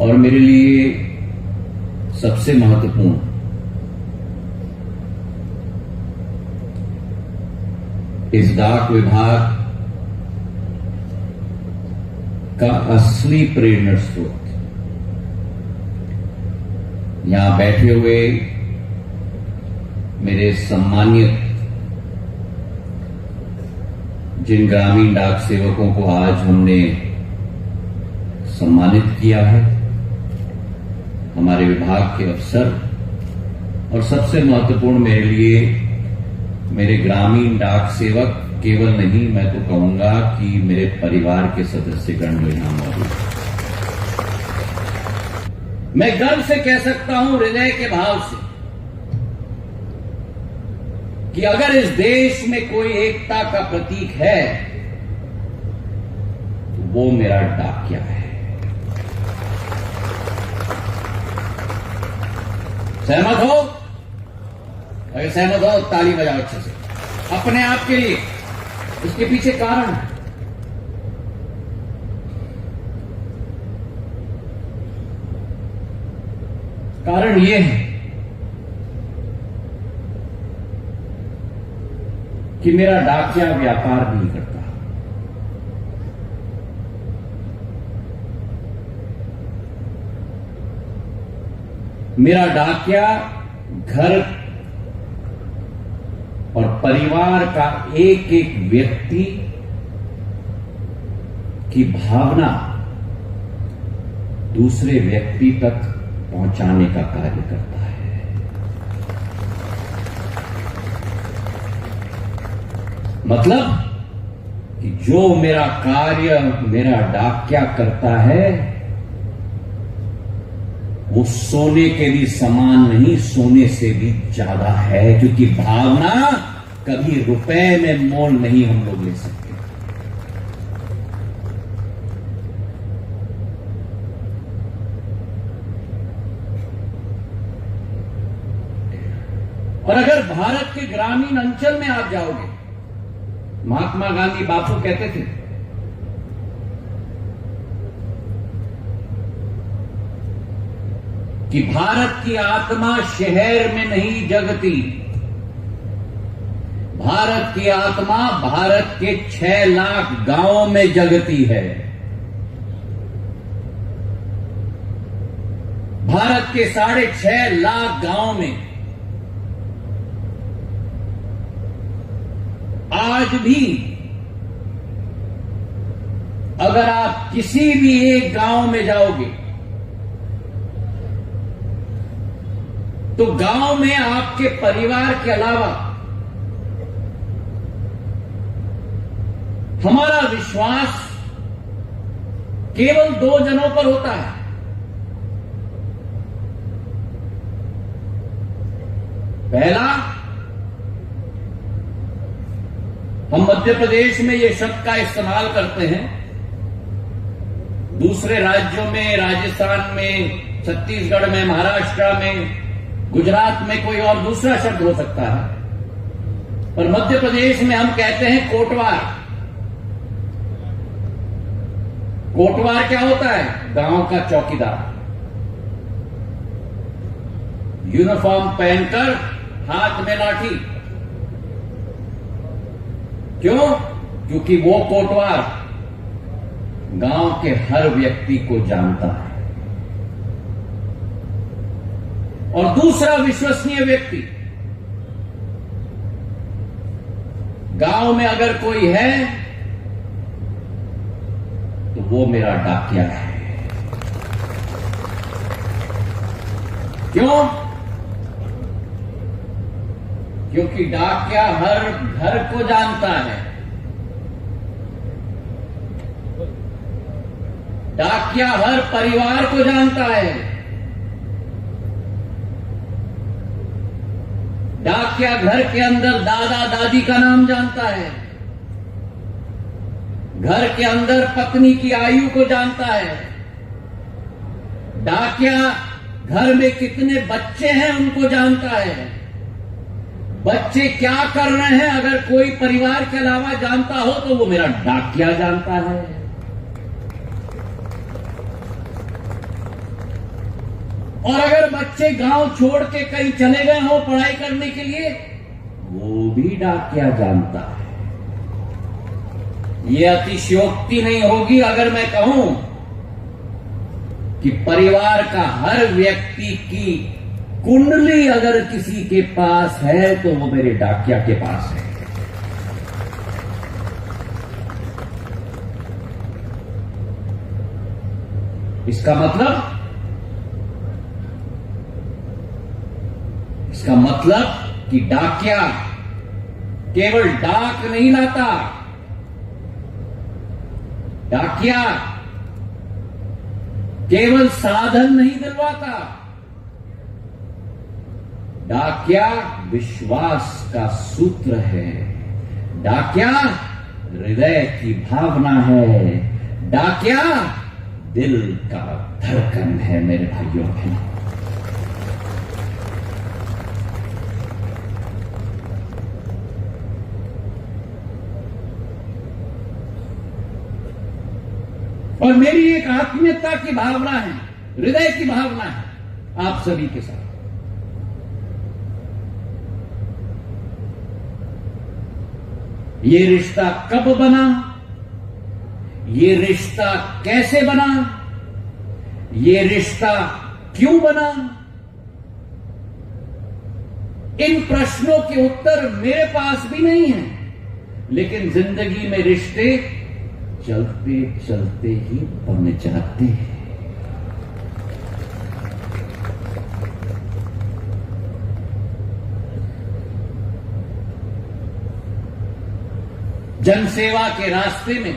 और मेरे लिए सबसे महत्वपूर्ण इस डाक विभाग का असली प्रेरणा स्रोत यहां बैठे हुए मेरे सम्मानित जिन ग्रामीण डाक सेवकों को आज हमने सम्मानित किया है, हमारे विभाग के अफसर, और सबसे महत्वपूर्ण मेरे लिए मेरे ग्रामीण डाक सेवक केवल नहीं, मैं तो कहूंगा कि मेरे परिवार के सदस्यगण जो यहां मौजूद हैं। मैं गर्व से कह सकता हूं, हृदय के भाव से, कि अगर इस देश में कोई एकता का प्रतीक है तो वो मेरा डाकिया है। सहमत हो? अगर सहमत हो ताली बजाओ अच्छे से अपने आप के लिए। इसके पीछे कारण है। कारण यह है कि मेरा डाकिया व्यापार नहीं करता। मेरा डाकिया घर और परिवार का एक एक व्यक्ति की भावना दूसरे व्यक्ति तक पहुंचाने का कार्य करता है। मतलब कि जो मेरा कार्य मेरा डाकिया करता है वो सोने के भी समान नहीं, सोने से भी ज्यादा है, क्योंकि भावना कभी रुपए में मोल नहीं हम लोग ले सकते। और अगर भारत के ग्रामीण अंचल में आप जाओगे, महात्मा गांधी बापू कहते थे कि भारत की आत्मा शहर में नहीं जगती, भारत की आत्मा भारत के 6 लाख गांवों में जगती है। भारत के 6.5 लाख गांवों में आज भी अगर आप किसी भी एक गांव में जाओगे तो गांव में आपके परिवार के अलावा हमारा विश्वास केवल 2 जनों पर होता है। पहला, हम मध्य प्रदेश में ये शब्द का इस्तेमाल करते हैं, दूसरे राज्यों में, राजस्थान में, छत्तीसगढ़ में, महाराष्ट्र में, गुजरात में कोई और दूसरा शब्द हो सकता है, पर मध्य प्रदेश में हम कहते हैं कोटवार। कोटवार क्या होता है? गांव का चौकीदार, यूनिफॉर्म पहनकर हाथ में लाठी। क्यों? क्योंकि वो कोटवार गांव के हर व्यक्ति को जानता है। और दूसरा विश्वसनीय व्यक्ति, गांव में अगर कोई है तो वो मेरा डाकिया है। क्यों? क्योंकि डाकिया हर घर को जानता है, डाकिया हर परिवार को जानता है, डाकिया घर के अंदर दादा दादी का नाम जानता है, घर के अंदर पत्नी की आयु को जानता है, डाकिया घर में कितने बच्चे हैं उनको जानता है, बच्चे क्या कर रहे हैं अगर कोई परिवार के अलावा जानता हो तो वो मेरा डाकिया जानता है। और अगर बच्चे गांव छोड़ के कहीं चले गए हो पढ़ाई करने के लिए, वो भी डाकिया जानता है। यह अतिशयोक्ति नहीं होगी अगर मैं कहूं कि परिवार का हर व्यक्ति की कुंडली अगर किसी के पास है तो वो मेरे डाकिया के पास है। इसका मतलब कि डाकिया केवल डाक नहीं लाता, डाकिया केवल साधन नहीं दिलवाता, डाकिया विश्वास का सूत्र है, डाकिया हृदय की भावना है, डाकिया दिल का धड़कन है मेरे भाइयों बहनों। और मेरी एक आत्मीयता की भावना है, हृदय की भावना है आप सभी के साथ। ये रिश्ता कब बना, ये रिश्ता कैसे बना, ये रिश्ता क्यों बना, इन प्रश्नों के उत्तर मेरे पास भी नहीं है, लेकिन जिंदगी में रिश्ते चलते चलते ही बन जाते हैं। जनसेवा के रास्ते में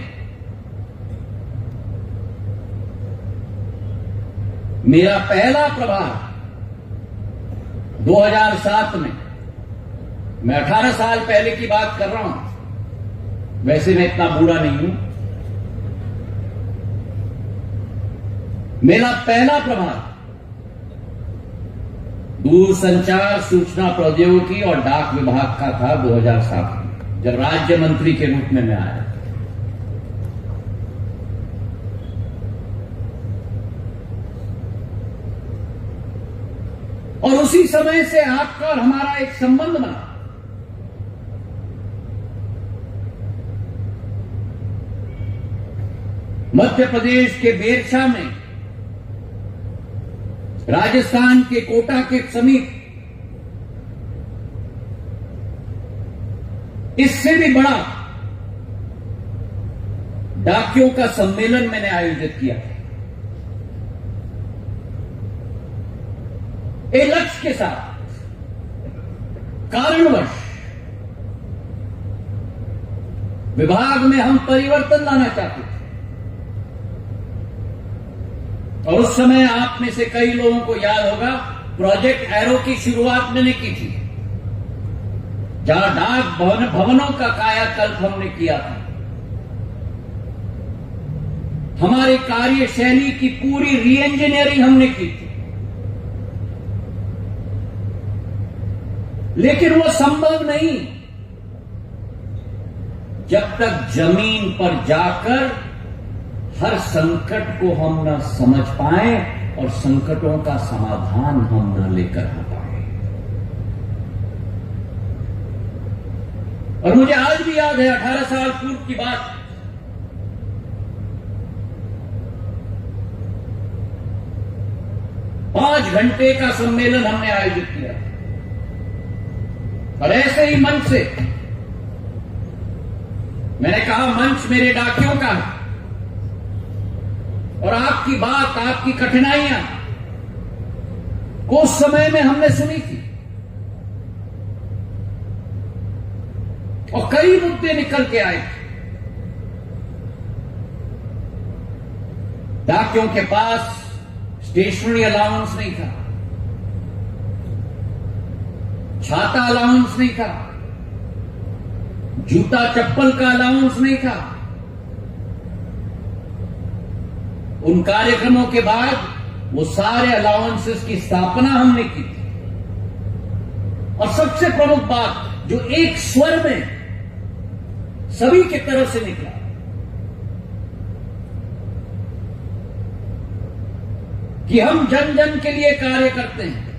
मेरा पहला प्रभार 2007 में, मैं 18 साल पहले की बात कर रहा हूं, वैसे मैं इतना बूढ़ा नहीं हूं। मेरा पहला प्रभार दूरसंचार, सूचना प्रौद्योगिकी और डाक विभाग का था 2007 में, जब राज्य मंत्री के रूप में मैं आया। और उसी समय से आपका और हमारा एक संबंध बना। मध्य प्रदेश के बेरछा में, राजस्थान के कोटा के समीप, इससे भी बड़ा डाकियों का सम्मेलन मैंने आयोजित किया था, एक लक्ष्य के साथ। कारणवश विभाग में हम परिवर्तन लाना चाहते थे, और उस समय आप में से कई लोगों को याद होगा, प्रोजेक्ट एरो की शुरुआत मैंने की थी, जहां डाक भवनों का कायाकल्प हमने किया था। हमारी कार्यशैली की पूरी री इंजीनियरिंग हमने की थी, लेकिन वो संभव नहीं जब तक जमीन पर जाकर हर संकट को हम न समझ पाए और संकटों का समाधान हम न लेकर आ पाए। और मुझे आज भी याद है 18 साल पूर्व की बात। पांच घंटे का सम्मेलन हमने आयोजित किया और ऐसे ही मंच से मैंने कहा, मंच मेरे डाकियों का है और आपकी बात, आपकी कठिनाइयां उस समय में हमने सुनी थी और कई मुद्दे निकल के आए थे। डाकियों के पास स्टेशनरी अलाउंस नहीं था, छाता अलाउंस नहीं था, जूता चप्पल का अलाउंस नहीं था। उन कार्यक्रमों के बाद वो सारे अलाउंसेस की स्थापना हमने की थी। और सबसे प्रमुख बात जो एक स्वर में सभी की तरफ से निकला, कि हम जन जन के लिए कार्य करते हैं।